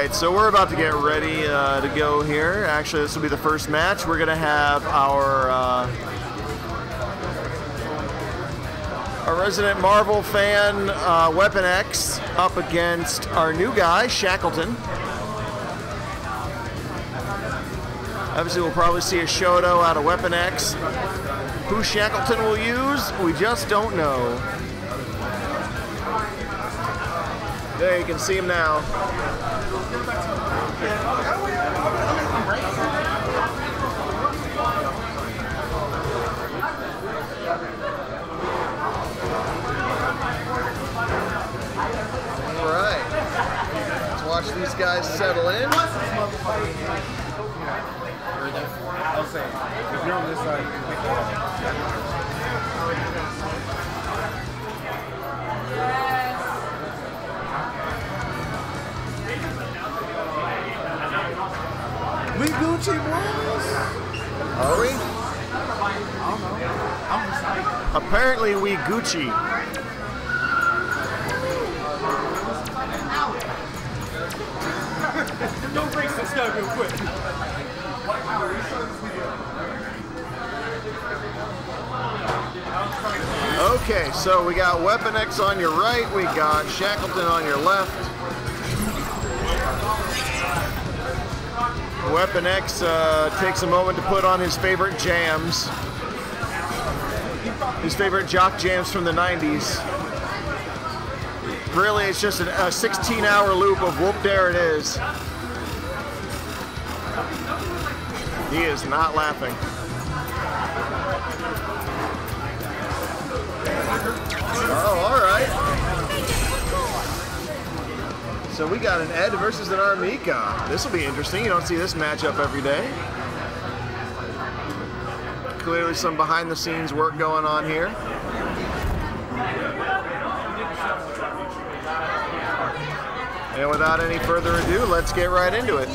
right, so we're about to get ready to go here. Actually, this will be the first match. We're gonna have our resident Marvel fan, WeaponX, up against our new guy, Shackleton. Obviously, we'll probably see a Shoto out of WeaponX. Who Shackleton will use, we just don't know. There, you can see him now. All right, let's watch these guys settle in. I'll say, if you're on this side, you can pick it up. We Gucci boys? Are we? I don't know. Apparently we Gucci. Don't race this guy real quick. Okay, so we got WeaponX on your right, we got Shackleton on your left. WeaponX takes a moment to put on his favorite jams. His favorite jock jams from the 90s. Really, it's just a 16-hour loop of whoop, there it is. He is not laughing. Oh, all right. So we got an Ed versus an Mika. This will be interesting. You don't see this matchup every day. Clearly some behind-the-scenes work going on here. And without any further ado, let's get right into it.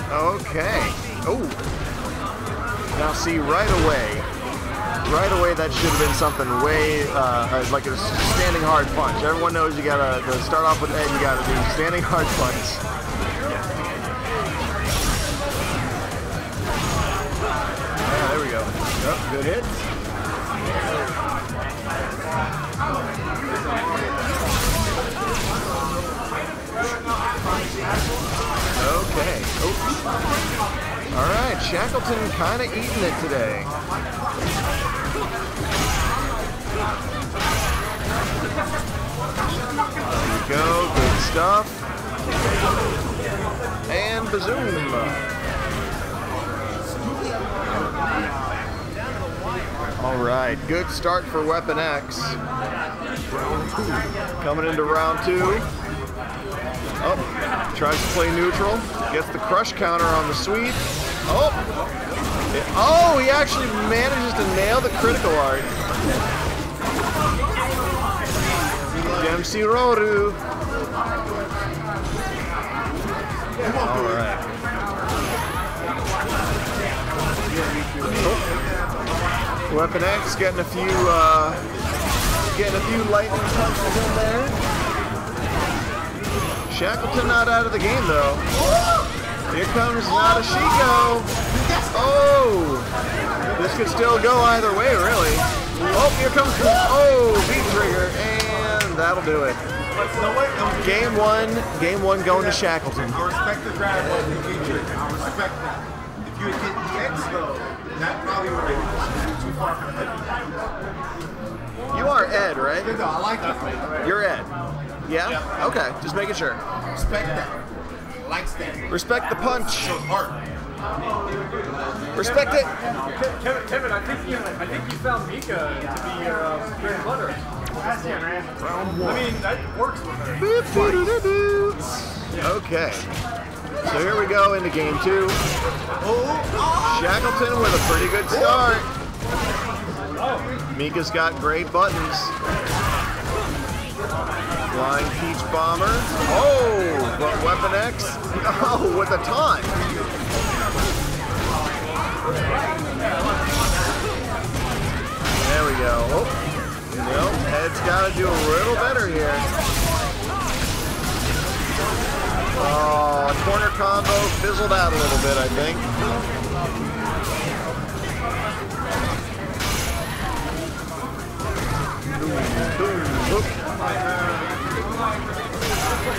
Okay. Oh. Now see, right away that should have been something way, like a standing hard punch. Everyone knows you gotta, to start off with Ed, you gotta do standing hard punch. Yeah, there we go. Yep, good hit. Okay. Oh. All right, Shackleton kind of eating it today. There you go. Good stuff. And bazoom. All right, good start for WeaponX. Coming into round two. Oh, tries to play neutral. Gets the crush counter on the sweep. Oh! Oh, he actually manages to nail the critical art. Dempsey Roru. All right. Oh. WeaponX getting a few lightning punches in there. Shackleton not out of the game though. Here comes Nadashiko. Oh! This could still go either way, really. Oh, here comes, oh, V-trigger, and that'll do it. Game one going to Shackleton. I respect the grab of the V-trigger. I respect that. If you had hit the X though, that probably would have been too far from Ed. You are Ed, right? No, I like that. You're Ed. Yeah? Okay, just making sure. Respect that. Likes that. Respect the punch. Shows heart. Respect it. Kevin, I think you found Mika to be very butter. Round one. I mean, that works with her. Okay. So here we go into game two. Shackleton with a pretty good start. Mika's got great buttons. Flying Peach Bomber. Oh, but WeaponX. Oh, with a taunt. go. Oh, nope. Head's got to do a little better here. Oh, corner combo fizzled out a little bit, I think.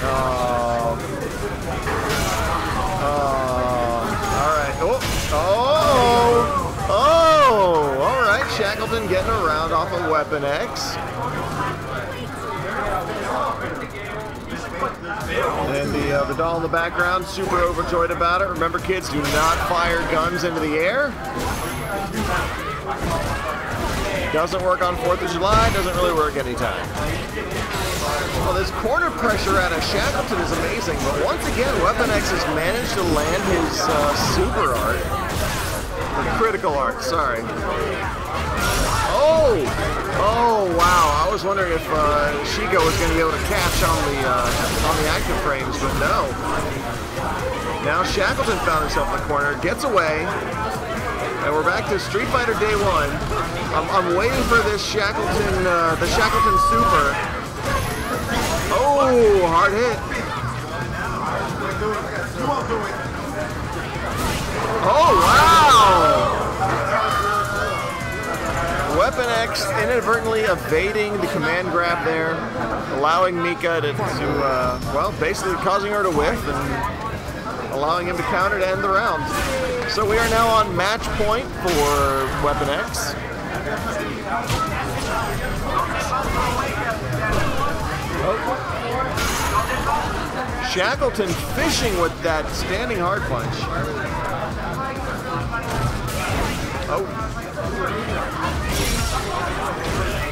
All right. All right. Shackleton getting around off of WeaponX. And the doll in the background, super overjoyed about it. Remember, kids, do not fire guns into the air. Doesn't work on 4th of July, doesn't really work anytime. Well, this corner pressure out of Shackleton is amazing, but once again, WeaponX has managed to land his super art. Or critical art, sorry. Oh, wow. I was wondering if Shiko was going to be able to catch on the active frames, but no. Now Shackleton found himself in the corner, gets away, and we're back to Street Fighter Day 1. I'm waiting for this Shackleton, the Shackleton Super. Oh, hard hit. Oh, wow! WeaponX inadvertently evading the command grab there, allowing Mika to well, basically causing her to whiff and allowing him to counter to end the round. So we are now on match point for WeaponX. Shackleton fishing with that standing hard punch.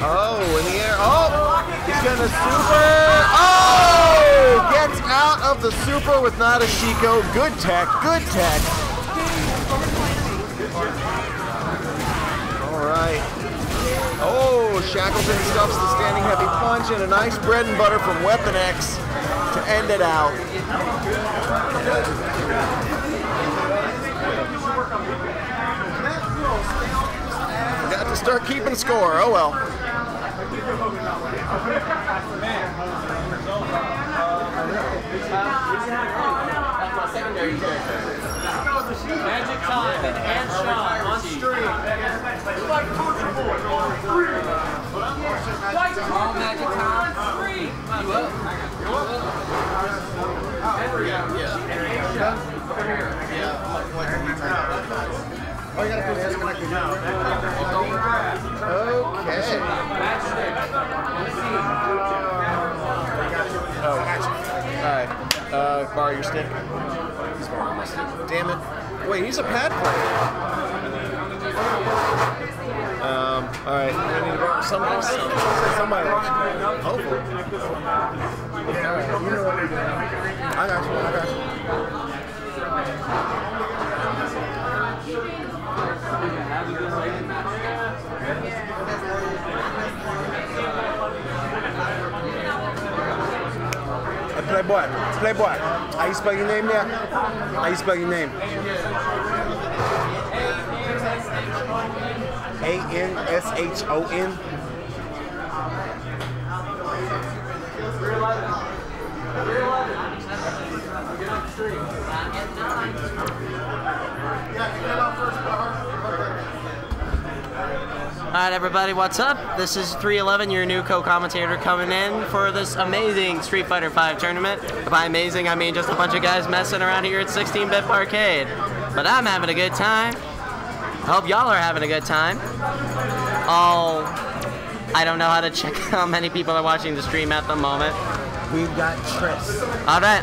Oh, in the air. Oh, he's getting a super. Oh, gets out of the super with not a Shiko. Good tech, good tech. All right. Oh, Shackleton stuffs the standing heavy punch and a nice bread and butter from WeaponX to end it out. Got to start keeping score. Oh well. MagicTime and Anshon on stream. All MagicTime. Free. You up? Oh, you gotta put disconnected now. Okay. Oh, alright. Borrow your stick. He's borrowing my stick. Damn it. Wait, he's a pad player. Alright. I need to borrow somebody. Somebody. Hopefully. Alright, you know what you're doing. I got you. Hey, Playboy. How you spell your name there? How you spell your name? Anshon. Alright everybody, what's up? This is 311, your new co-commentator coming in for this amazing Street Fighter V tournament. By amazing, I mean just a bunch of guys messing around here at 16-bit arcade. But I'm having a good time. I hope y'all are having a good time. I don't know how to check how many people are watching the stream at the moment. We've got Triss. Alright,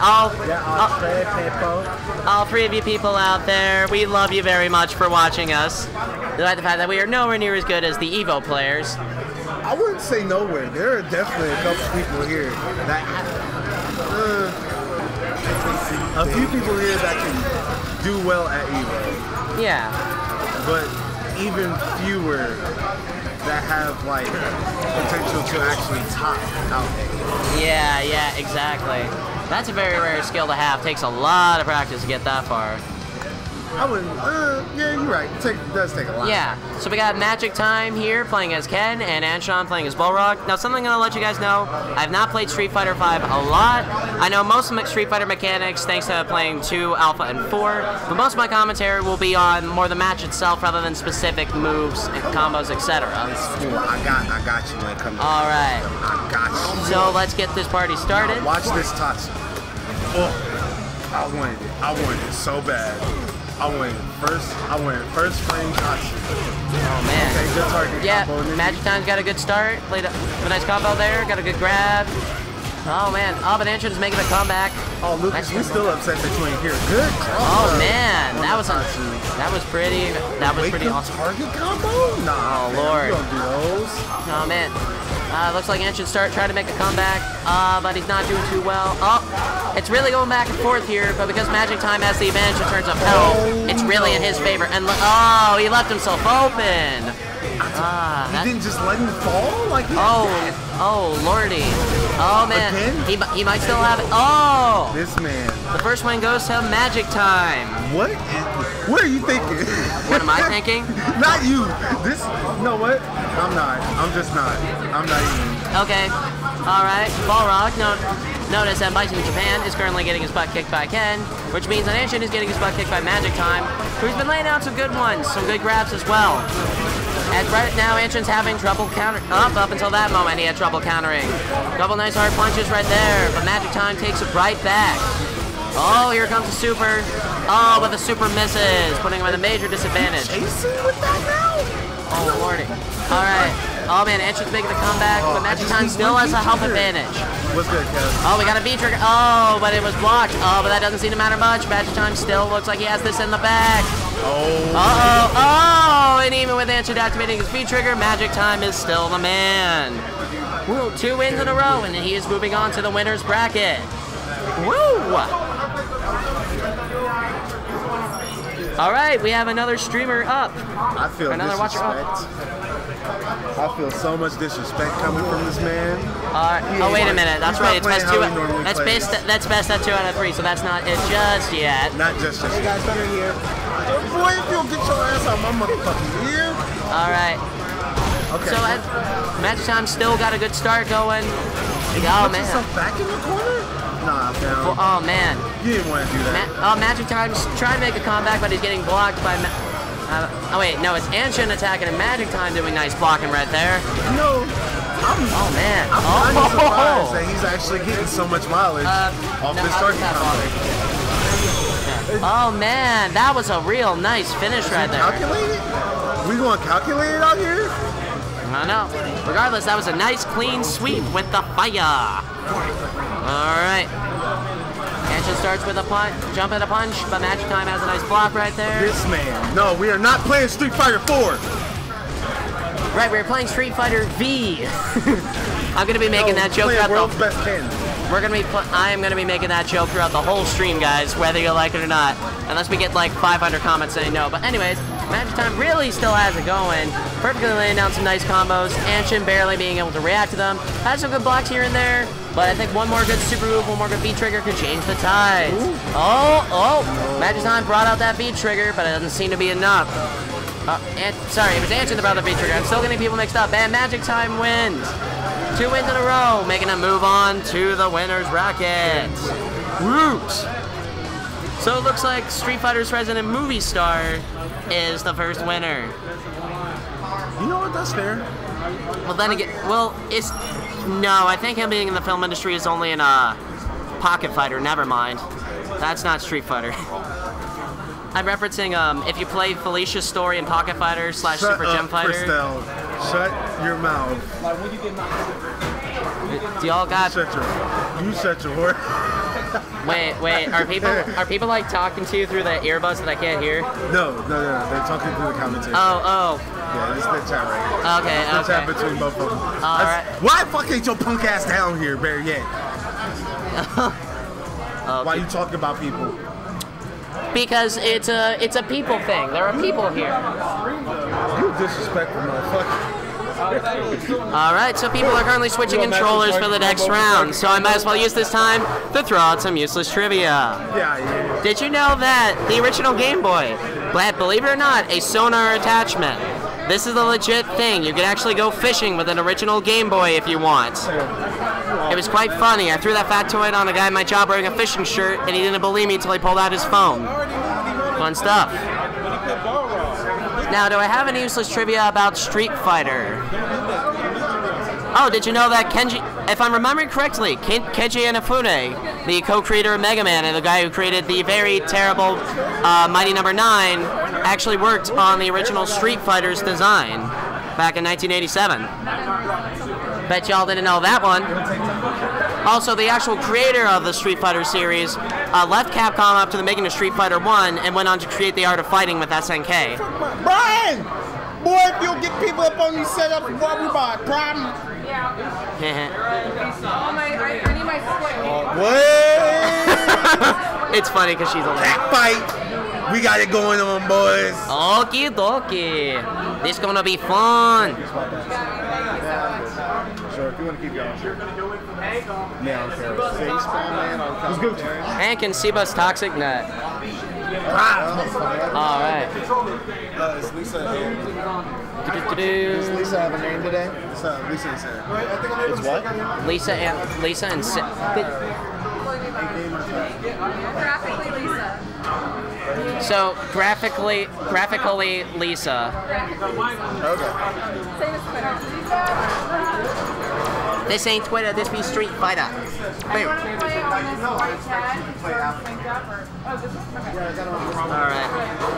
all three of you people out there, we love you very much for watching us. Despite the fact that we are nowhere near as good as the Evo players. I wouldn't say nowhere. There are definitely a couple people here that a few people here that can do well at Evo. Yeah. But even fewer that have like potential to actually top out there. Yeah, exactly. That's a very rare skill to have. Takes a lot of practice to get that far. I wouldn't. Yeah, you're right. It does take a lot. Yeah. So we got MagicTime here playing as Ken and Anshon playing as Bullrock. Now, something I'm gonna let you guys know. I have not played Street Fighter V a lot. I know most of my Street Fighter mechanics thanks to playing 2, Alpha, and 4. But most of my commentary will be on more the match itself rather than specific moves and combos, etc. I got you when it comes to All right. I got you. So let's get this party started. Now, watch this Tatsu. Oh. I wanted it so bad. I wanted first frame Tatsu. Oh man. Okay, good target. Yeah, combo. MagicTime's got a good start. Played a nice combo there. Got a good grab. Oh man. Oh, but Anshon's making a comeback. Oh, Lucas, we still upset that you ain't here. Good. Oh man, that was pretty. That was pretty awesome. Target combo? Nah. Oh lord. We don't do those. Oh man. Looks like Anshon trying to make a comeback, but he's not doing too well. Oh, it's really going back and forth here, but because MagicTime has the advantage in terms of health, it's really in his favor. And oh, he left himself open. He didn't just let him fall like he oh lordy. Oh man, again? he might still have it. Oh, this man. The first one goes to MagicTime. What are you thinking? What am I thinking? Not you. You know what? I'm not. I'm just not. I'm not even. Okay. All right. Bullrock. Notice that Bison in Japan is currently getting his butt kicked by Ken, which means that Anshon is getting his butt kicked by MagicTime, who's been laying out some good ones, some good grabs as well. And right now, Anshon's having trouble countering. Up until that moment, he had trouble countering. Couple nice hard punches right there, but MagicTime takes it right back. Oh, here comes the super. Oh, but the super misses, putting him at a major disadvantage. Chasing with that now? Oh, lordy. All right. Oh, man, Anshon's making the comeback, but MagicTime still has a health advantage. What's good, Kevin? Oh, we got a V-trigger. Oh, but it was blocked. Oh, but that doesn't seem to matter much. MagicTime still looks like he has this in the bag. Oh. Uh-oh. Oh, and even with Anshon activating his V-trigger, MagicTime is still the man. Woo, 2 wins in a row, and he is moving on to the winner's bracket. Woo! All right, we have another streamer up. I feel another watcher up. I feel so much disrespect coming from this man. Oh, wait a minute. That's right. It's best 2. That's best at 2 out of 3. So that's not it just yet. Not just yet. Hey guys, better here. Boy, if you'll get your ass out my motherfucking ear. All right. Okay. So MagicTime still got a good start going. Oh man. Back in the corner? Nah, fam. Well, oh man. You didn't want to do that. MagicTime's trying to make a comeback, but he's getting blocked by. Oh wait, no, it's Anshon attacking and MagicTime doing nice blocking right there. No. Oh man. I'm surprised that he's actually getting so much mileage off this target combo. Oh man, that was a real nice finish right there. Calculate it? We going to calculate it out here? I know. Regardless, that was a nice clean sweep with the fire. All right. Anshon starts with a punch, jump at a punch, but MagicTime has a nice block right there. This man. No, we are not playing Street Fighter 4. Right, we're playing Street Fighter V. I'm gonna be making that joke throughout world's best Ken. I am gonna be making that joke throughout the whole stream, guys, whether you like it or not. Unless we get like 500 comments saying no. But anyways, MagicTime really still has it going. Perfectly laying down some nice combos. Anshon barely being able to react to them. Has some good blocks here and there. But I think one more good super move, one more good V-trigger could change the tides. Oh, MagicTime brought out that V-trigger, but it doesn't seem to be enough. Sorry, it was Anshon that brought the V-trigger. I'm still getting people mixed up. And MagicTime wins. 2 wins in a row, making a move on to the winner's bracket. Whoops. So it looks like Street Fighter's resident movie star is the first winner. You know what? That's fair. Well, then again, no, I think him being in the film industry is only in Pocket Fighter. Never mind. That's not Street Fighter. I'm referencing if you play Felicia's story in Pocket Fighter / Super Gem Fighter. Christelle. Shut your mouth. Do y'all got? You shut your whore. Wait. Are people like talking to you through the earbuds that I can't hear? No. They're talking through the commentary. Oh. Yeah, it's the chat right here. Okay. It's the chat between both of them. All right. Why the fuck ain't your punk ass down here, Barry? Yet? Why you talking about people? Because it's a people thing. There are people here. You disrespectful motherfucker. Alright, so people are currently switching controllers for the next round, so I might as well use this time to throw out some useless trivia. Yeah. Did you know that the original Game Boy had, believe it or not, a sonar attachment? This is a legit thing. You can actually go fishing with an original Game Boy if you want. It was quite funny. I threw that factoid on a guy at my job wearing a fishing shirt, and he didn't believe me until he pulled out his phone. Fun stuff. Now, do I have any useless trivia about Street Fighter? Oh, did you know that Kenji, if I'm remembering correctly, Keiji Inafune, the co-creator of Mega Man and the guy who created the very terrible Mighty No. 9, actually worked on the original Street Fighter's design back in 1987. Bet y'all didn't know that one. Also, the actual creator of the Street Fighter series left Capcom after the making of Street Fighter 1 and went on to create the art of fighting with SNK. Brian! Boy, if you'll get people up on these setups, what we got a problem? I need my What? It's funny because she's a Cat fight. We got it going on, boys. Okie dokie. This gonna be fun. Sure, if you want to keep going. Yeah, okay. Let's go. And can Seba's Toxic Nut. Alright. Is Lisa here? Does Lisa have a name today? Lisa is here. It's what? Lisa and Graphically Lisa. So graphically Lisa. Okay. Same as Twitter. This ain't Twitter, this be Street Fighter. Do you want to play on this white tag? Linked up or? Oh, this one? Okay. Alright.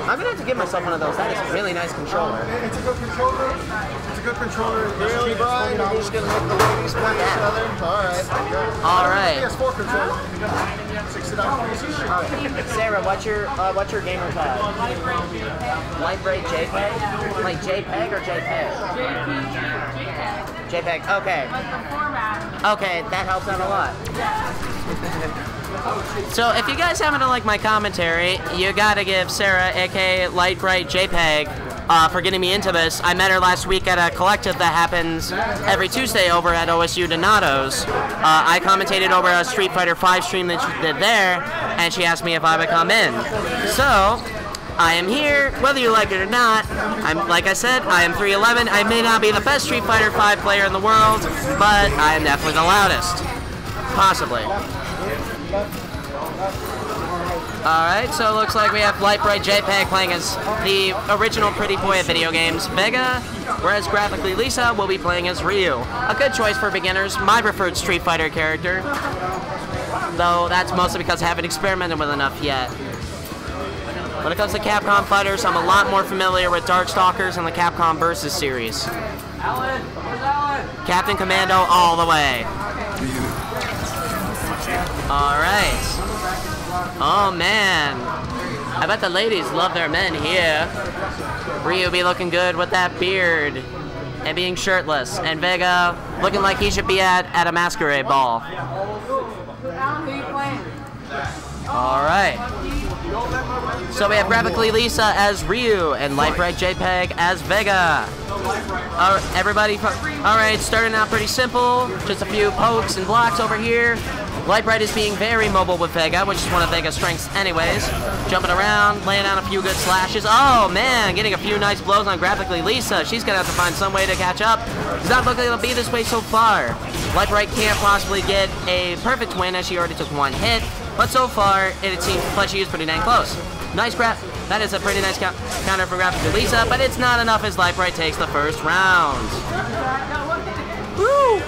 I'm gonna have to give myself one of those. That is a really nice controller. It's a good controller. It's a good controller. Really, Brian? You're just gonna make the ladies play each other? Alright. PS4 controller. Sarah, what's your gamer tag? Litebrite.jpg? Like JPEG or JPEG? JPEG, okay. Okay, that helps out a lot. So if you guys happen to like my commentary, you gotta give Sarah, aka Litebrite.jpg, for getting me into this. I met her last week at a collective that happens every Tuesday over at OSU Donato's. I commentated over a Street Fighter 5 stream that she did there, and she asked me if I would come in. So, I am here, whether you like it or not. Like I said, I am 3'11". I may not be the best Street Fighter 5 player in the world, but I am definitely the loudest. Possibly. Alright, so it looks like we have Litebrite.jpg playing as the original pretty boy of video games, Vega, whereas GraphicallyLisa will be playing as Ryu. A good choice for beginners, my preferred Street Fighter character, though that's mostly because I haven't experimented with enough yet. When it comes to Capcom fighters, I'm a lot more familiar with Darkstalkers and the Capcom Versus series. Alan, where's Alan? Captain Commando all the way. Alright. Oh man. I bet the ladies love their men here. Ryu be looking good with that beard and being shirtless. And Vega looking like he should be at a masquerade ball. Alan, who you playing? Alright. So we have GraphicallyLisa as Ryu and Litebrite.jpg as Vega. Everybody, alright, starting out pretty simple. Just a few pokes and blocks over here. Litebrite is being very mobile with Vega, which is one of Vega's strengths anyways. Jumping around, laying down a few good slashes. Oh man, getting a few nice blows on GraphicallyLisa. She's gonna have to find some way to catch up. It's not looking to be this way so far. Litebrite can't possibly get a perfect win as she already took one hit, but so far it seems like she is pretty dang close. Nice that is a pretty nice counter for GraphicallyLisa, but it's not enough as Litebrite takes the first round. Woo!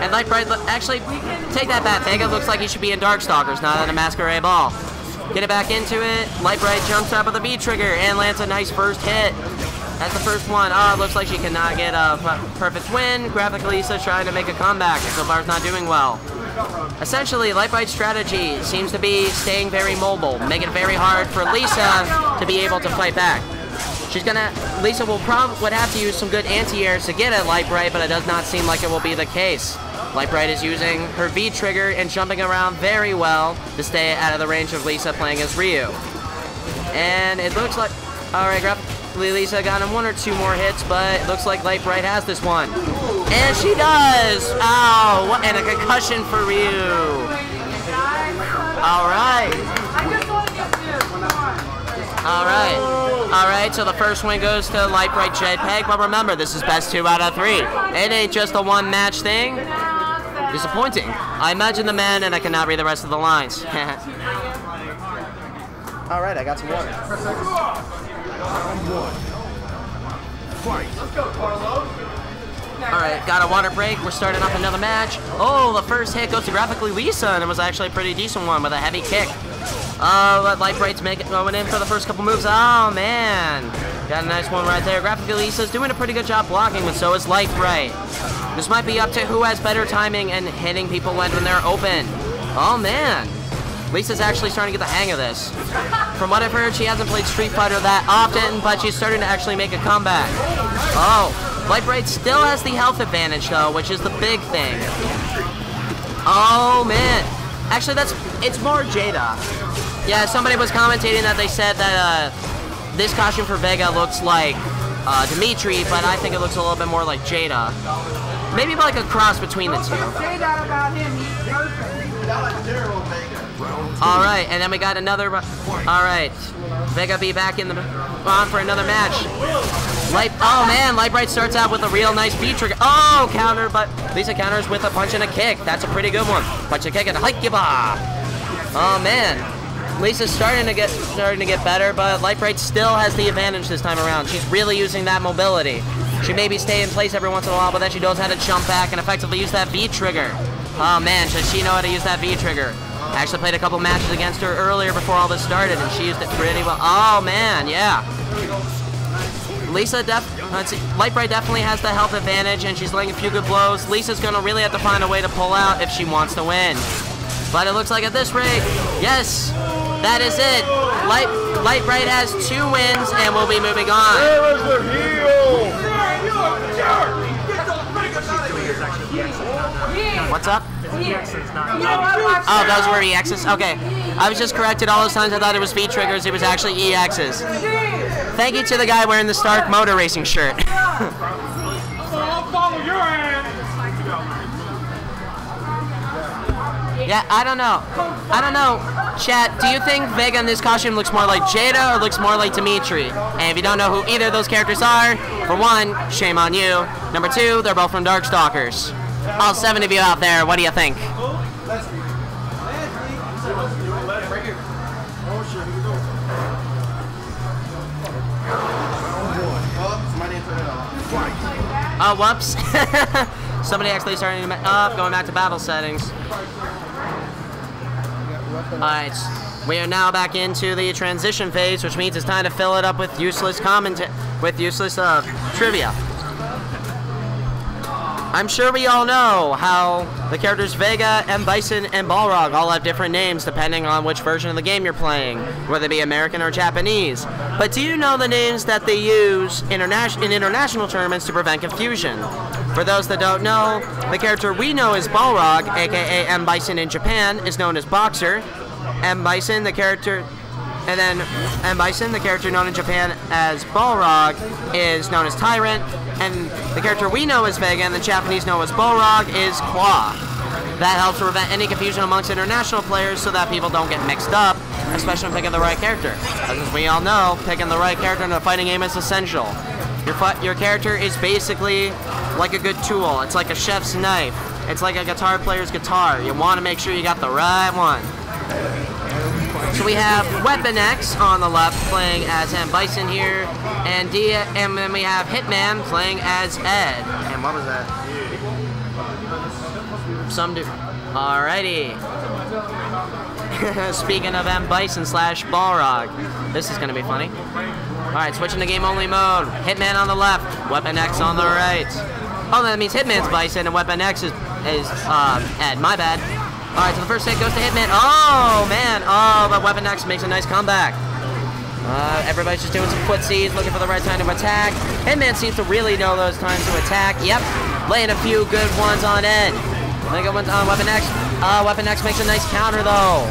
And Litebrite, actually, take that back. Vega looks like he should be in Darkstalkers, not in a Masquerade Ball. Get it back into it. Litebrite jumps up with a V-trigger and lands a nice first hit. That's the first one. Oh, it looks like she cannot get a perfect win. GraphicallyLisa trying to make a comeback. So far, it's not doing well. Essentially, Litebrite's strategy seems to be staying very mobile, making it very hard for Lisa to be able to fight back. Lisa would have to use some good anti-airs to get at Litebrite, but it does not seem like it will be the case. Litebrite is using her V-trigger and jumping around very well to stay out of the range of Lisa playing as Ryu. And it looks like, alright, GraphicallyLisa got him 1 or 2 more hits, but it looks like Litebrite has this one. And she does! Ow! What, and a concussion for Ryu. Alright. Alright, so the first win goes to Litebrite.jpg, but remember, this is best 2 out of 3. It ain't just a one match thing. Disappointing. I imagine the man and I cannot read the rest of the lines. Alright, I got some water. Alright, got a water break. We're starting off another match. Oh, the first hit goes to GraphicallyLisa, and it was actually a pretty decent one with a heavy kick. Let Litebrite's going in for the first couple moves. Oh, man. Got a nice one right there. GraphicallyLisa's doing a pretty good job blocking, but so is Litebrite. This might be up to who has better timing and hitting people when they're open. Oh, man. Lisa's actually starting to get the hang of this. From what I've heard, she hasn't played Street Fighter that often, but she's starting to actually make a comeback. Oh, Litebrite still has the health advantage, though, which is the big thing. Oh, man. Actually, it's more Jada. Yeah, somebody was commentating that they said that this costume for Vega looks like Dimitri, but I think it looks a little bit more like Jada. Maybe like a cross between the two. Say that about him. He's perfect. Alright, and then we got another... Alright. Vega be back on for another match. Oh man, Litebrite starts out with a real nice B trigger. Oh, counter, but Lisa counters with a punch and a kick. That's a pretty good one. Punch and kick and a hike ya. Oh man. Lisa's starting to get better, but Litebrite still has the advantage this time around. She's really using that mobility. She maybe stay in place every once in a while, but then she knows how to jump back and effectively use that V trigger. Oh man, does she know how to use that V trigger? I actually played a couple matches against her earlier before all this started, and she used it pretty well. Oh man, yeah. Litebrite definitely has the health advantage, and she's laying a few good blows. Lisa's gonna really have to find a way to pull out if she wants to win. But it looks like at this rate, yes, that is it. Litebrite has 2 wins, and we'll be moving on. Where is the heel? What's up? Oh, those were EXs? Okay. I was just corrected all those times I thought it was V-triggers. It was actually EXs. Thank you to the guy wearing the Stark Motor Racing shirt. Yeah, I don't know. Chat, do you think Vega in this costume looks more like Jada or looks more like Dimitri? And if you don't know who either of those characters are, for one, shame on you. Number 2, they're both from Darkstalkers. All 7 of you out there, what do you think? Oh, whoops. Somebody actually starting to going back to battle settings. Alright, we are now back into the transition phase, which means it's time to fill it up with useless trivia. I'm sure we all know how the characters Vega, M. Bison, and Balrog all have different names depending on which version of the game you're playing, whether it be American or Japanese. But do you know the names that they use in international tournaments to prevent confusion? For those that don't know, the character we know as Balrog, aka M. Bison in Japan, is known as Boxer. M. Bison, the character known in Japan as Balrog, is known as Tyrant, and the character we know as Vega and the Japanese know as Balrog is Claw. That helps prevent any confusion amongst international players so that people don't get mixed up, especially when picking the right character. As we all know, picking the right character in a fighting game is essential. Your character is basically like a good tool. It's like a chef's knife. It's like a guitar player's guitar. You want to make sure you got the right one. So we have WeaponX on the left playing as M. Bison here, and then we have Hitman playing as Ed. And what was that? Some dude. Alrighty. Speaking of M. Bison / Balrog, this is gonna be funny. Alright, switching to game only mode. Hitman on the left, WeaponX on the right. Oh, that means Hitman's Bison and WeaponX is Ed. My bad. Alright, so the first hit goes to Hitman. Oh, man. Oh, but WeaponX makes a nice comeback. Everybody's just doing some footsies, looking for the right time to attack. Hitman seems to really know those times to attack. Yep. Laying a few good ones on Ed. Laying good ones on WeaponX. WeaponX makes a nice counter, though.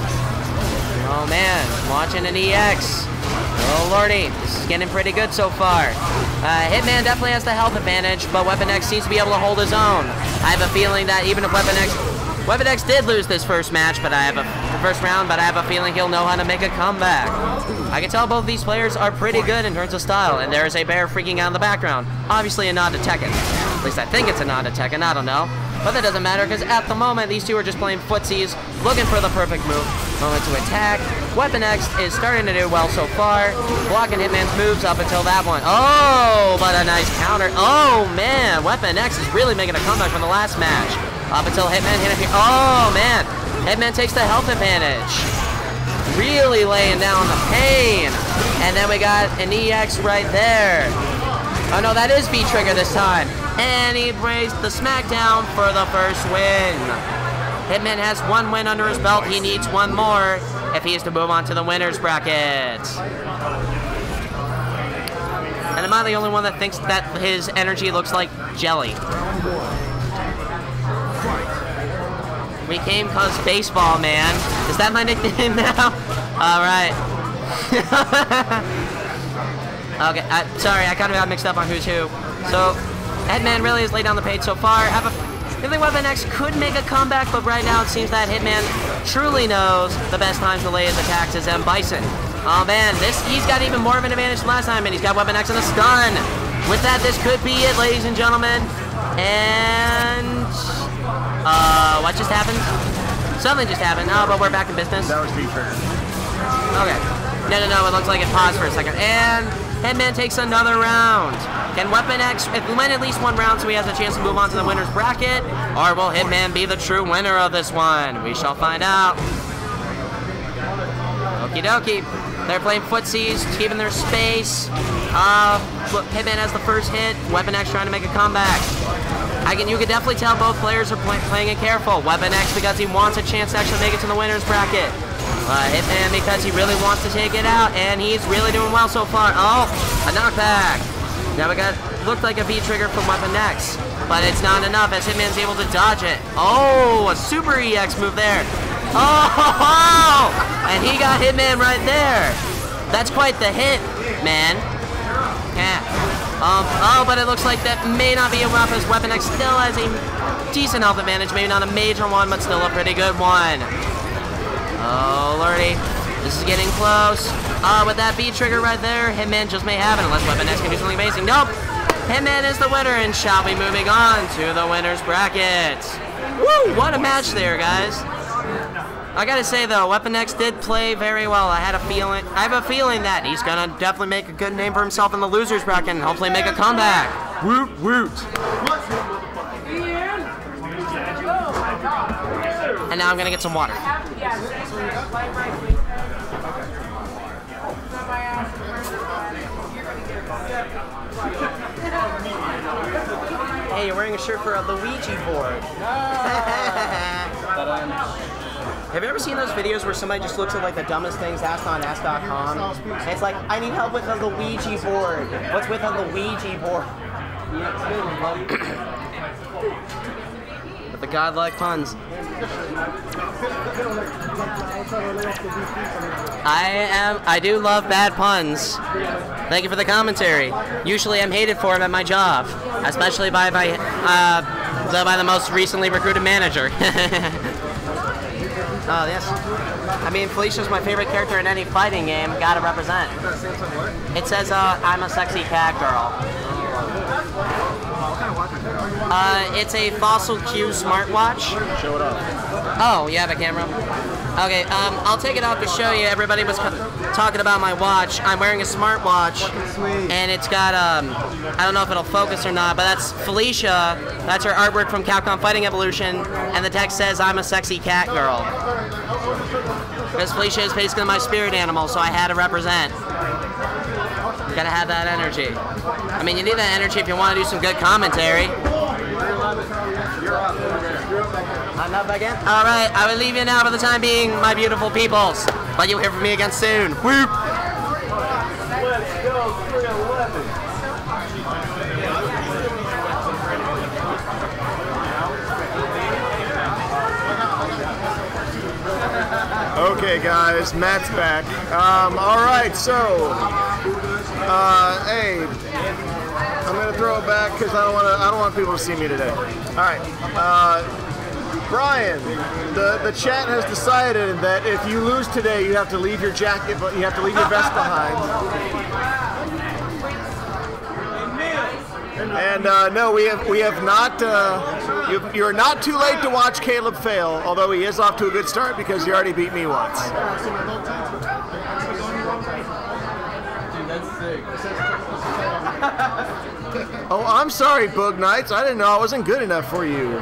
Oh, man. Launching an EX. Oh, Lord. Lordy. This is getting pretty good so far. Hitman definitely has the health advantage, but WeaponX seems to be able to hold his own. I have a feeling that even if WeaponX did lose this first match, but the first round, but I have a feeling he'll know how to make a comeback. I can tell both these players are pretty good in terms of style, and there is a bear freaking out in the background. Obviously a nod to Tekken. At least I think it's a nod to Tekken, I don't know. But that doesn't matter, because at the moment, these two are just playing footsies, looking for the perfect moment to attack. WeaponX is starting to do well so far, blocking Hitman's moves up until that one. Oh, but a nice counter. Oh, man, WeaponX is really making a comeback from the last match. Up until Hitman hit him here. Oh, man, Hitman takes the health advantage. Really laying down the pain. And then we got an EX right there. Oh, no, that is V-Trigger this time. And he braced the smackdown for the first win. Hitman has one win under his belt. He needs one more if he is to move on to the winner's bracket. And am I the only one that thinks that his energy looks like jelly? We came cause baseball, man. Is that my nickname now? All right. Okay, sorry, I kind of got mixed up on who's who. So, Hitman really has laid down the pace so far. I think WeaponX could make a comeback, but right now it seems that Hitman truly knows the best time to lay his attacks is M. Bison. Oh man, he's got even more of an advantage than last time, and he's got WeaponX in a stun. With that, this could be it, ladies and gentlemen. And what just happened? Something just happened. Oh, but we're back in business. That was V-Trigger. Okay. No, it looks like it paused for a second. And Hitman takes another round. Can WeaponX win at least one round so he has a chance to move on to the winner's bracket? Or will Hitman be the true winner of this one? We shall find out. Okie dokie. They're playing footsies, keeping their space. Look, Hitman has the first hit. WeaponX trying to make a comeback. You can definitely tell both players are playing it careful. WeaponX because he wants a chance to actually make it to the winner's bracket. Hitman because he really wants to take it out, and he's really doing well so far. Oh, a knockback. Now we got, looked like a V-Trigger from WeaponX, but it's not enough as Hitman's able to dodge it. Oh, a super EX move there. Oh, and he got Hitman right there. That's quite the hit, man. Yeah. Oh, but it looks like that may not be enough as WeaponX still has a decent health advantage. Maybe not a major one, but still a pretty good one. Oh, lordy. This is getting close. With that V-Trigger right there, Hitman just may have it unless WeaponX can do something amazing. Nope. Hitman is the winner and shall be moving on to the winner's bracket. Woo! What a match there, guys. I gotta say though, WeaponX did play very well. I have a feeling that he's gonna definitely make a good name for himself in the losers bracket and hopefully make a comeback. Woot woot. And now I'm gonna get some water. Hey, you're wearing a shirt for a Luigi board. Have you ever seen those videos where somebody just looks at like the dumbest things asked on Ask.com? And it's like, I need help with a Luigi board. What's with a Luigi board? With the godlike puns. I do love bad puns. Thank you for the commentary. Usually I'm hated for them at my job, especially by the most recently recruited manager. Oh, yes. I mean, Felicia's my favorite character in any fighting game. Gotta represent. It says, I'm a sexy cat girl. It's a Fossil Q smartwatch. Show it off. Oh, you have a camera? Okay, I'll take it off to show you. Everybody was talking about my watch. I'm wearing a smartwatch, and it's got, I don't know if it'll focus or not, but that's Felicia. That's her artwork from Capcom Fighting Evolution, and the text says, I'm a sexy cat girl. Because Felicia is basically my spirit animal, so I had to represent. Gotta have that energy. I mean, you need that energy if you want to do some good commentary. I'm up again? Alright, I will leave you now for the time being, my beautiful peoples. But you'll hear from me again soon. Whoop! Let's go, 311. Okay, guys, Matt's back. All right, so, hey, I'm gonna throw it back because I don't want people to see me today. All right, Brian, the chat has decided that if you lose today, you have to leave your jacket, but you have to leave your vest behind. And no, we have not. You're not too late to watch Caleb fail, although he is off to a good start because he already beat me once. Dude, that's sick. Oh, I'm sorry, Boog Knights. I didn't know I wasn't good enough for you.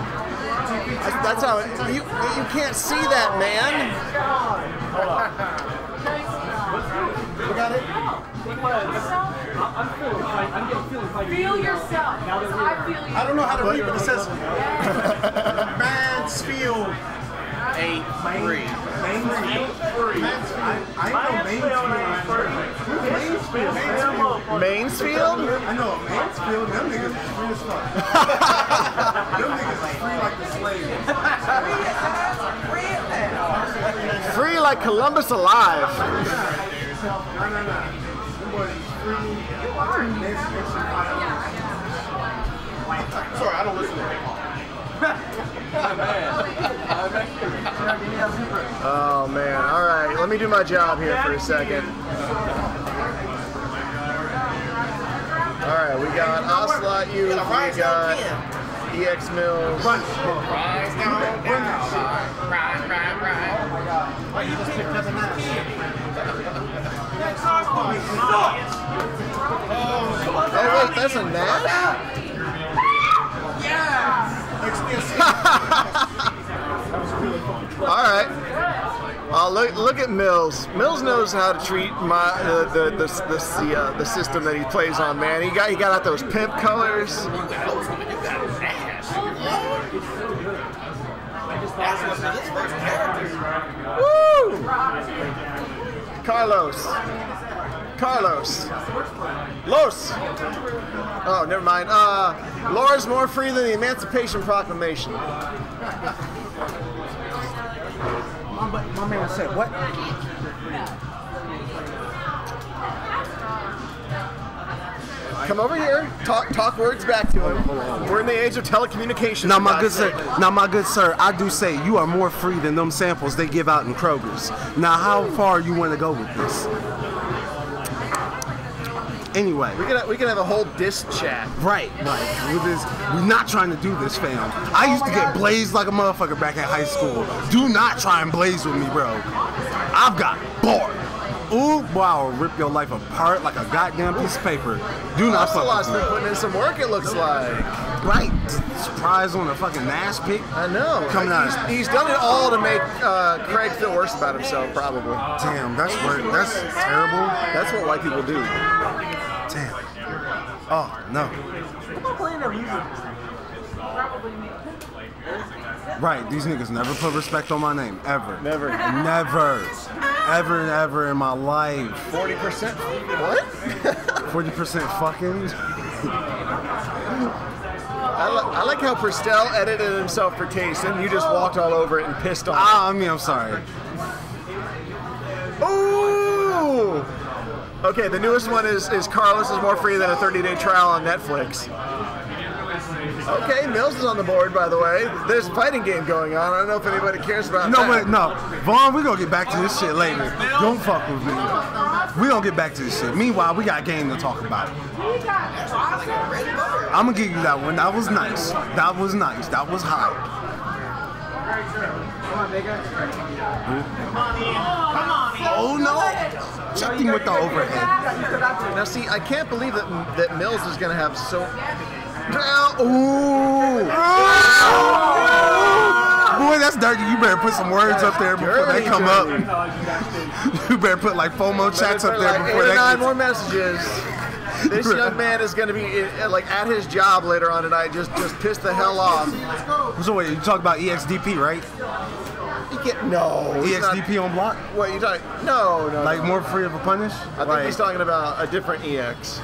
That's how you can't see that, man. You got it? Feel yourself. I feel you. I don't know how to read, but it says Mansfield 8-3. Mainsfield? I know, Mansfield, them niggas is free as fuck. Them niggas is free like the slave. Free like Columbus alive. No. Them boys is free. Sorry, I don't listen to hip hop. Oh man, all right, let me do my job here for a second. All right, we got OcelotYouth, we got EXMills. Oh wait, that's a gnat? All right. Look at Mills. Mills knows how to treat the system that he plays on. Man, he got out those pimp colors. Woo! Carlos. Los. Oh, never mind. Laura's more free than the Emancipation Proclamation. My man said, what? Come over here. Talk words back to him. We're in the age of telecommunications. Now, my good sir, I do say you are more free than them samples they give out in Kroger's. Now, how far you want to go with this? Anyway, we can have a whole diss chat. Right. With this, we're not trying to do this, fam. I used to get blazed like a motherfucker back in high school. Do not try and blaze with me, bro. I've got bored. Ooh, boy, I'll rip your life apart like a goddamn piece of paper. Do not fuck Ocelot's with me. been putting in some work, it looks like. Right. Surprise on a fucking Nash pick. I know. Coming out. He's done it all to make Craig feel worse about himself, probably. Damn, that's terrible. That's what white people do. Damn. Oh, no. Right, these niggas never put respect on my name, ever. Never. Ever in my life. 40%? What? 40% fucking? I like how Prestel edited himself for taste, and you just walked all over it and pissed on it. I mean, I'm sorry. Ooh! Okay, the newest one is Carlos is more free than a 30-day trial on Netflix. Okay, Mills is on the board, by the way. There's a fighting game going on. I don't know if anybody cares about that. No. Vaughn, we're gonna get back to this shit later. Don't fuck with me. We're gonna get back to this shit. Meanwhile, we got a game to talk about. I'm gonna give you that one. That was nice. That was high. Oh no! Check him with the overhead. Now see, I can't believe that Mills is going to have so... Ooh! Boy, that's dirty. You better put some words up there before they come up. You better put like FOMO chats up there before like 8 or they 9 more messages. This young man is going to be like at his job later on tonight, just pissed the hell off. So wait, you talk about EXDP, right? No. EXDP on block? What you talking? No. Like more free of a punish? I think he's talking about a different EX.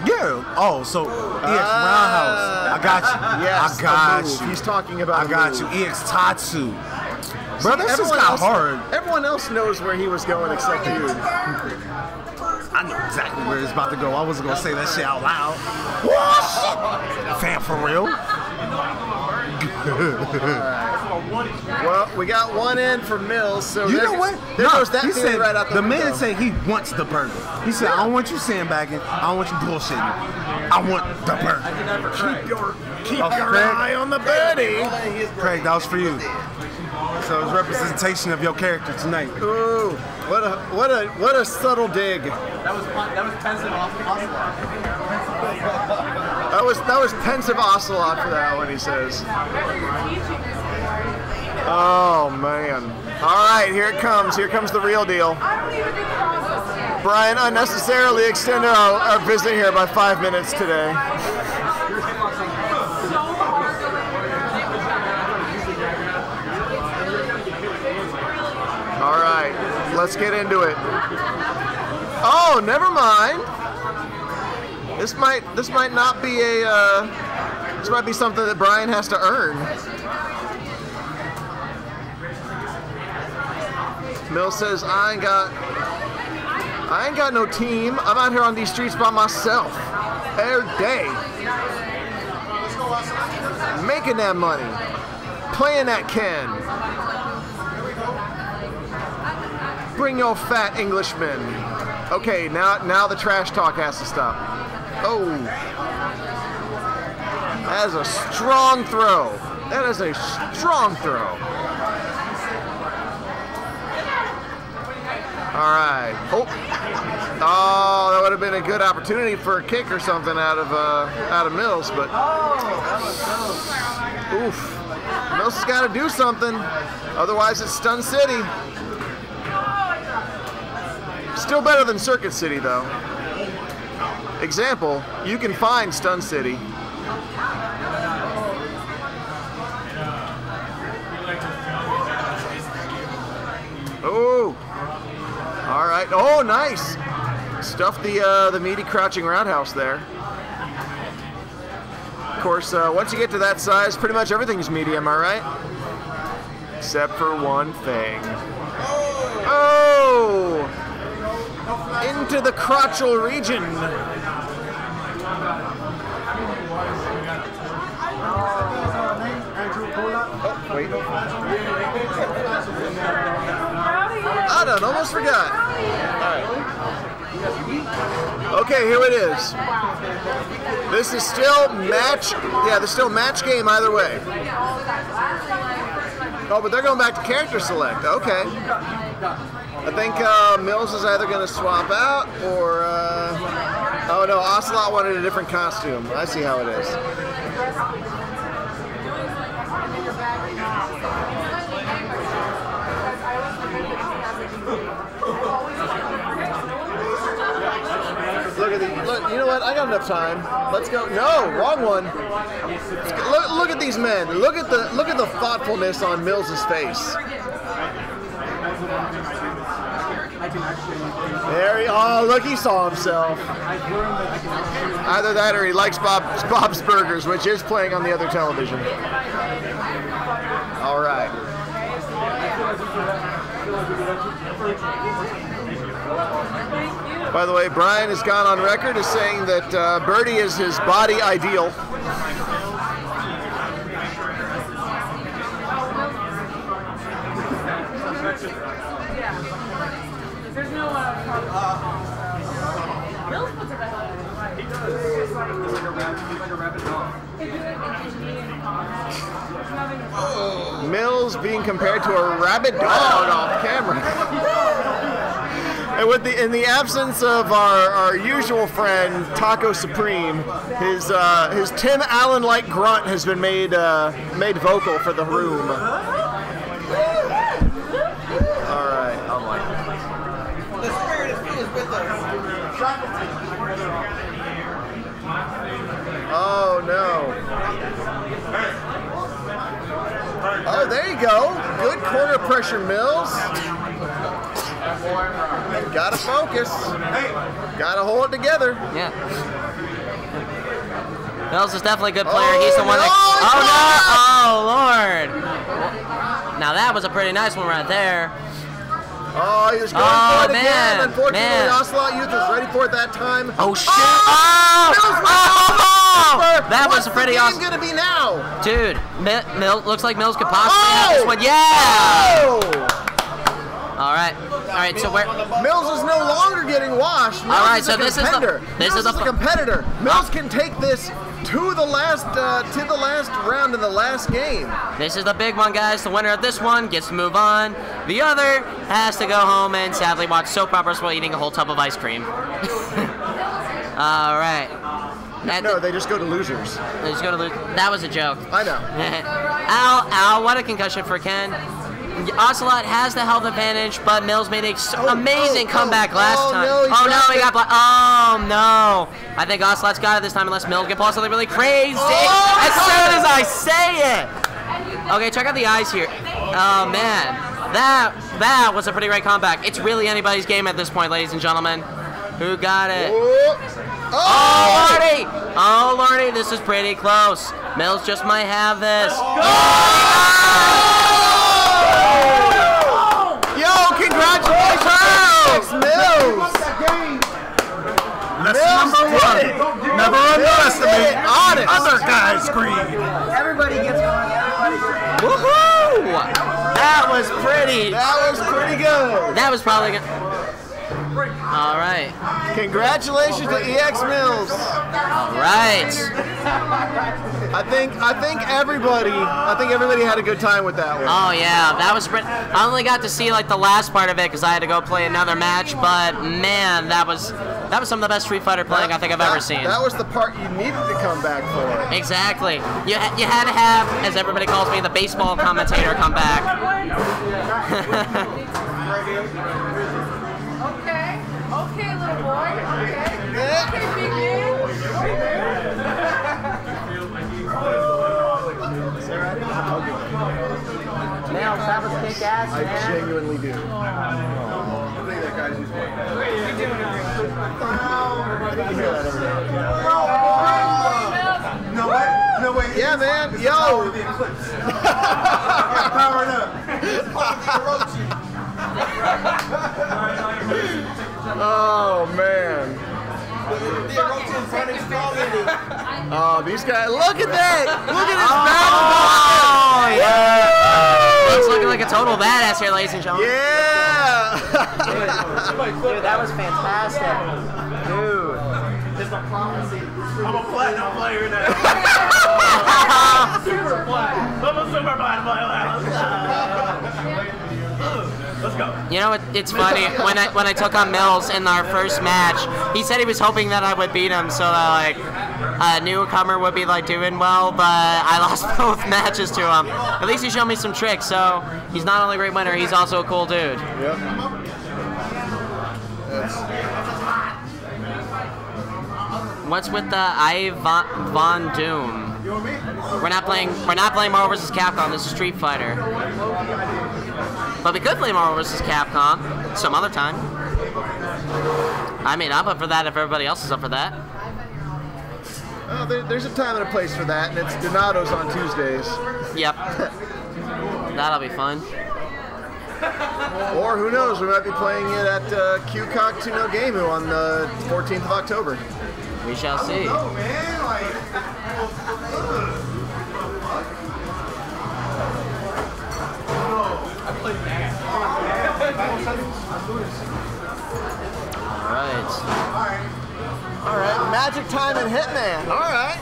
Yeah. Oh, so EX Roundhouse. I got you. Yes. I got you. He's talking about. I got you. EX Tatsu. Bro, this just got hard. Everyone else knows where he was going except you. I know exactly where it's about to go. I wasn't gonna say that shit out loud. What? Fam, for real? Well, we got one in for Mills, so you know what? There goes that he theory said, right out the window. man said he wants the burger. He said, I don't want you sandbagging. I don't want you bullshitting. I want the burger. Keep your eye on the birdie. Craig, that was for you. So it's representation of your character tonight. Ooh, what a subtle dig. That was pensive ocelot. That was pensive ocelot for that one, he says. Oh man. Alright, here it comes. Here comes the real deal. Brian unnecessarily extended our visit here by 5 minutes today. Alright, let's get into it. Oh, never mind. This might not be a this might be something that Brian has to earn. Mills says, I ain't got no team. I'm out here on these streets by myself every day, making that money, playing that can. Bring your fat Englishman. Okay, now the trash talk has to stop. Oh, that is a strong throw. That is a strong throw. All right. Oh, that would have been a good opportunity for a kick or something out of Mills, but oof. Mills has got to do something, otherwise it's Stun City. Still better than Circuit City, though. Example, you can find Stun City. Oh, all right. Oh, nice. Stuffed the meaty crouching roundhouse there. Of course, once you get to that size, pretty much everything's meaty, am I right? Except for one thing. Oh! Into the crotchal region. Oh, wait. I done almost forgot. Alright. Okay, here it is. This is still match. Yeah, there's still match game either way. Oh, but they're going back to character select. Okay. I think Mills is either going to swap out or... oh no, Ocelot wanted a different costume. I see how it is. Look at the, look, you know what? I got enough time. Let's go. No, wrong one. Look at these men. Look at the thoughtfulness on Mills's face. There he, oh, look, he saw himself. Either that or he likes Bob's Burgers, which is playing on the other television. All right. By the way, Brian has gone on record as saying that Birdie is his body ideal. Mills being compared to a rabid dog off camera. And in the absence of our usual friend Taco Supreme, his Tim Allen-like grunt has been made vocal for the room. All right. The spirit is with us. Oh no. Oh, there you go. Good corner pressure, Mills. Gotta focus. Gotta hold it together. Yeah. Mills is definitely a good player. He's the one that. Oh no! Oh Lord! Now that was a pretty nice one right there. Oh, he was going for it again. Unfortunately, OcelotYouth was ready for it that time. Oh, shit. That was pretty awesome. What's the game going to be now? Dude, looks like Mills could possibly have this one. Yeah! All right, so where... Mills is no longer getting washed. Mills all right, is so a this competitor. is the competitor. Mills can take this to the last round in the last game. This is the big one, guys. The winner of this one gets to move on. The other has to go home and sadly watch soap operas while eating a whole tub of ice cream. All right. No, they just go to losers. They just go to losers. That was a joke. I know. Ow, what a concussion for Ken. Ocelot has the health advantage, but Mills made an amazing comeback last time. No, he got blocked. Oh, no. I think Ocelot's got it this time unless Mills can pull something really crazy. As soon as I say it. Okay, check out the eyes here. Oh, man. That was a pretty great comeback. It's really anybody's game at this point, ladies and gentlemen. Who got it? Oh, Lordy! Oh, Lordy, this is pretty close. Mills just might have this. Yo, congratulations, EXMills! Number one. Never underestimate other guys' greed. Everybody gets going. Woohoo! That was pretty. That was pretty good. That was probably good. All right. Congratulations to EXMills. All right. I think everybody had a good time with that one. Oh yeah, that was pretty. I only got to see like the last part of it because I had to go play another match. But man, that was some of the best Street Fighter playing I think I've ever seen. That was the part you needed to come back for. Exactly. You had to have, as everybody calls me, the baseball commentator come back. Okay, little boy. Okay, big man. Nails, that was kick ass, I genuinely do. No way. Yeah, man. Yo. Powered up. Oh man. Oh, these guys! Look at that! Look at his basketball! Oh yeah! Looks looking like a total badass here, ladies and gentlemen. Yeah! Dude, that was fantastic. Dude. I'm a platinum player now. Super plat. I'm a super platinum player. Let's go. You know, it's funny, when I took on Mills in our first match, he said he was hoping that I would beat him so that, like, a newcomer would be, like, doing well, but I lost both matches to him. At least he showed me some tricks, so he's not only a great winner, he's also a cool dude. Yep. What's with the Von Doom? We're not playing Marvel vs. Capcom, this is Street Fighter. But we could play Marvel vs. Capcom some other time. I mean, I'm up for that if everybody else is up for that. Oh, there's a time and a place for that, and it's Donato's on Tuesdays. Yep. That'll be fun. Or who knows, we might be playing it at QCOC 2-0 Gameu on the 14th of October. We shall see. Alright, MagicTime and Hitman. Alright.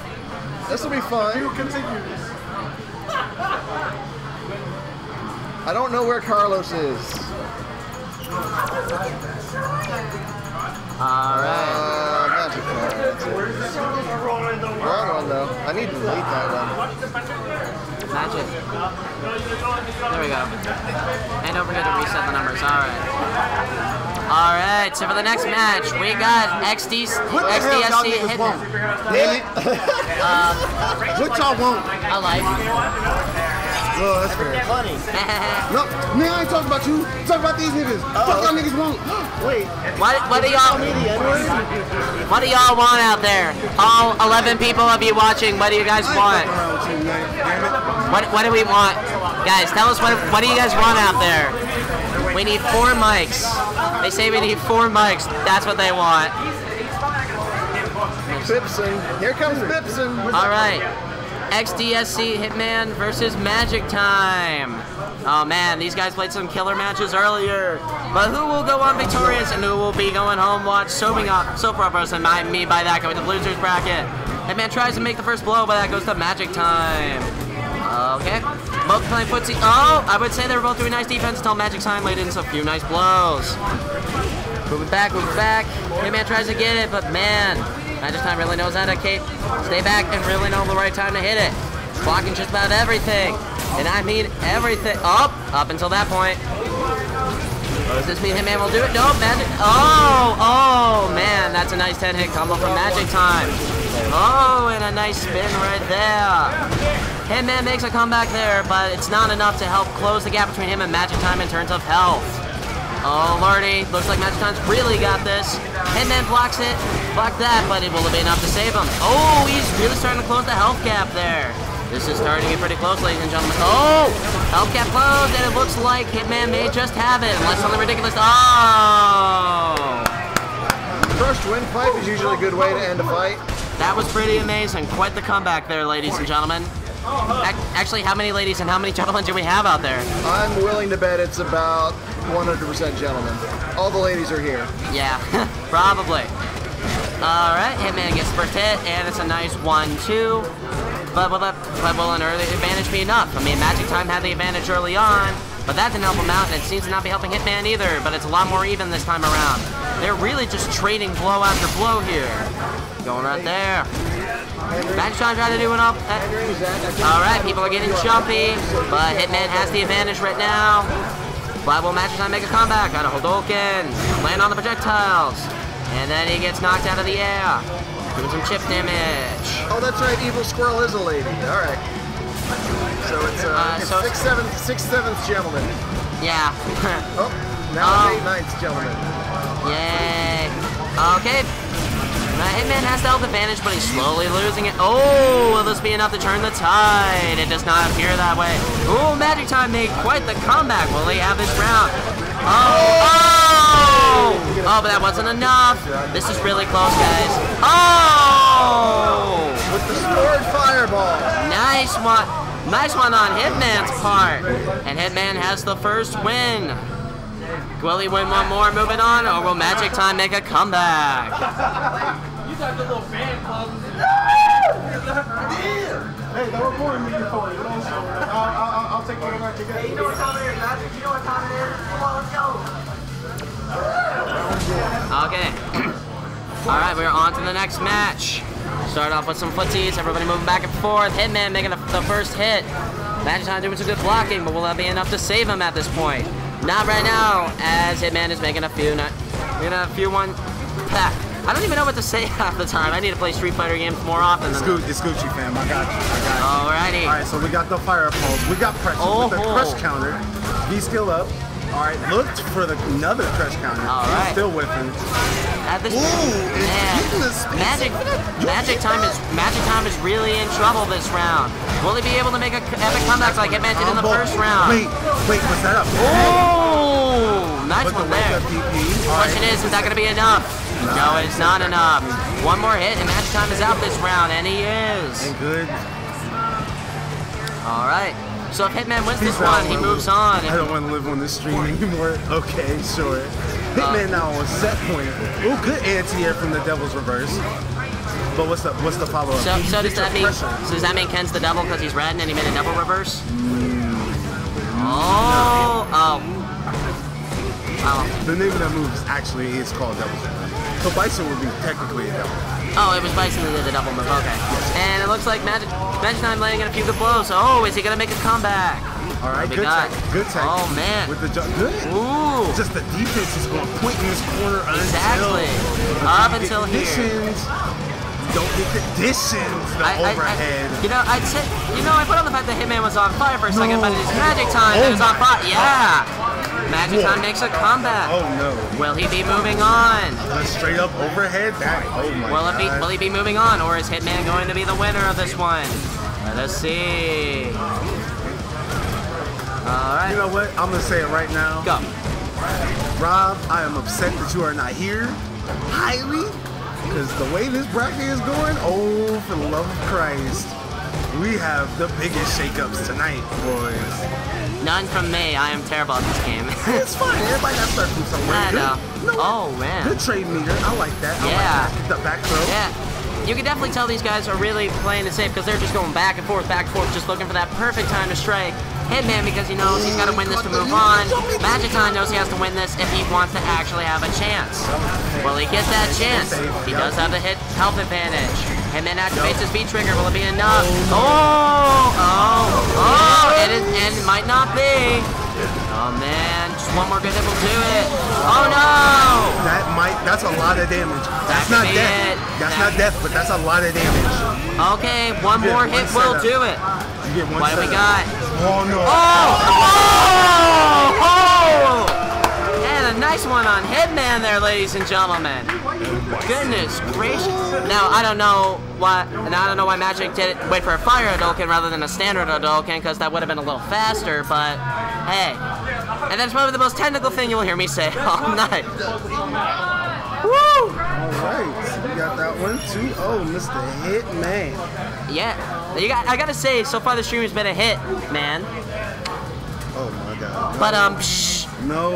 This will be fun. I don't know where Carlos is. Alright. MagicTime. Wrong one though. I need to delete that one. Magic. There we go. And don't forget to reset the numbers. Alright. Alright, so for the next match, we got xDSC Hitman. What y'all want? A life. Oh, that's fair. Funny. No, man, I ain't talking about you. Talk about these niggas. Fuck y'all niggas want. Wait. What do y'all want out there? All 11 people of you watching, what do you guys want? What do we want? Guys, tell us what do you guys want out there? We need 4 mics. They say we need 4 mics. That's what they want. Bipson. Here comes Bipson. All right. xDSC Hitman versus MagicTime. Oh man, these guys played some killer matches earlier. But who will go on victorious and who will be going home watch soap operas? And me by that going to the losers bracket. Hitman tries to make the first blow, but that goes to MagicTime. Okay. Both playing footsie. Oh, I would say they were both doing nice defense until MagicTime laid in a few nice blows. Moving back. Hitman tries to get it, but man, MagicTime really knows how to stay back and really know the right time to hit it. Blocking just about everything. And I mean everything. Up until that point. Oh, does this mean Hitman will do it? No, Magic. Oh, man. That's a nice 10-hit combo from MagicTime. Oh, and a nice spin right there. Hitman makes a comeback there, but it's not enough to help close the gap between him and MagicTime in terms of health. Oh, lordy. Looks like MagicTime's really got this. Hitman blocks it. Blocked that, but it will be enough to save him. Oh, he's really starting to close the health gap there. This is starting to get pretty close, ladies and gentlemen. Oh! Health gap closed, and it looks like Hitman may just have it, unless something ridiculous. Oh! First windpipe is usually a good way to end a fight. That was pretty amazing. Quite the comeback there, ladies and gentlemen. Actually, how many ladies and how many gentlemen do we have out there? I'm willing to bet it's about 100% gentlemen. All the ladies are here. Yeah, probably. Alright, Hitman gets the first hit, and it's a nice 1-2. But will an early advantage be enough? I mean, MagicTime had the advantage early on, but that didn't help him out, and it seems to not be helping Hitman either, but it's a lot more even this time around. They're really just trading blow after blow here. Going right there. MagicTime trying to do an up. Alright, people are getting jumpy, but Hitman has the advantage right now. But will MagicTime make a comeback? Got a Hadouken, land on the projectiles, and then he gets knocked out of the air. Doing some chip damage. Oh, that's right. Evil Squirrel is a lady. All right. So it's 6/7 gentlemen. Yeah. Oh, now it's 8/9 gentlemen. Yay. Okay. Hitman has the health advantage, but he's slowly losing it. Oh, will this be enough to turn the tide? It does not appear that way. Oh, MagicTime made quite the comeback. Will he have this round? Oh, but that wasn't enough. This is really close, guys. Oh! With the stored fireball. Nice one. Nice one on Hitman's part. And Hitman has the first win. Will he win one more moving on, or will MagicTime make a comeback? You got the little fan club. Hey, they're recording me before. I'll take whatever I can get. Hey, you know what time it is, Magic? You know what time it is? Come on, let's go. Okay. Alright, we're on to the next match. Start off with some footsies, everybody moving back and forth. Hitman making the first hit. MagicTime doing some good blocking, but will that be enough to save him at this point? Not right now, as Hitman is making a few I don't even know what to say half the time. I need to play Street Fighter games more often. It's Gucci, fam. I got you. Alrighty. Alright, so we got the fire pulse. We got pressure with the crush counter. V-skill up. Alright, looked for another crush counter. Alright. Still whiffing. MagicTime is really in trouble this round. Will he be able to make an epic comeback like Hitman did in the first round? Wait, was that up? Oh, nice one there. Question is that going to be enough? No, it's not enough. One more hit and MagicTime is out this round, and he is. Ain't good. All right. So if Hitman wins this one, he moves on. I don't want to live on this stream anymore. Okay, sure. Hitman now on set point. Oh, good anti-air from the Devil's Reverse. But what's the follow-up? So does that mean Ken's the devil because he's red and he made a double reverse? Oh. The name of that move is called Devil's Reverse. So Bison would be technically a devil. Oh, it was Bison who did the double move. Okay. And it looks like MagicTime laying in a few good blows. Oh, is he gonna make a comeback? All right, good tech. Good tech. Oh man. With the jump, good. Ooh. Just the defense is going to point in this corner exactly. Until here. Don't get conditions. The overhead. I put on the fact that Hitman was on fire for a second, but it's MagicTime that is on fire. Yeah. MagicTime makes a comeback. Oh no. Will he be moving on? A straight up overhead back. Oh my God. Will he be moving on, or is Hitman going to be the winner of this one? Let us see. All right. You know what? I'm gonna say it right now. Go. Rob, I am upset that you are not here. Highly. Because the way this bracket is going, oh, for the love of Christ, we have the biggest shakeups tonight, boys. None from me. I am terrible at this game. It's fine. Everybody got to start from somewhere. I Good. know. You know what? Oh, man. Good trade meter. I like that. I Yeah. like that. The back throw. Yeah. You can definitely tell these guys are really playing it safe because they're just going back and forth, just looking for that perfect time to strike. Hitman, because he knows he's got to win this to move on. MagicTime knows he has to win this if he wants to actually have a chance. Will he get that chance? He does have the health advantage. Hitman activates his V trigger. Will it be enough? And it might not be. Oh man, just one more good hit will do it. Oh no! That's a lot of damage. That's not death. That's not death, but that's a lot of damage. Okay, one more hit will do it. You get one What do we got? Oh no. Oh! And a nice one on Hitman there, ladies and gentlemen. Goodness gracious. Now, I don't know why Magic did it, wait for a fire Hadouken rather than a standard Hadouken, because that would have been a little faster, but hey. And that's probably the most technical thing you'll hear me say all night. Woo! Alright, so we got that one too. Oh, Mr. Hitman. Yeah. I gotta say, so far the stream has been a hit, man. Oh my god. But, psh. No.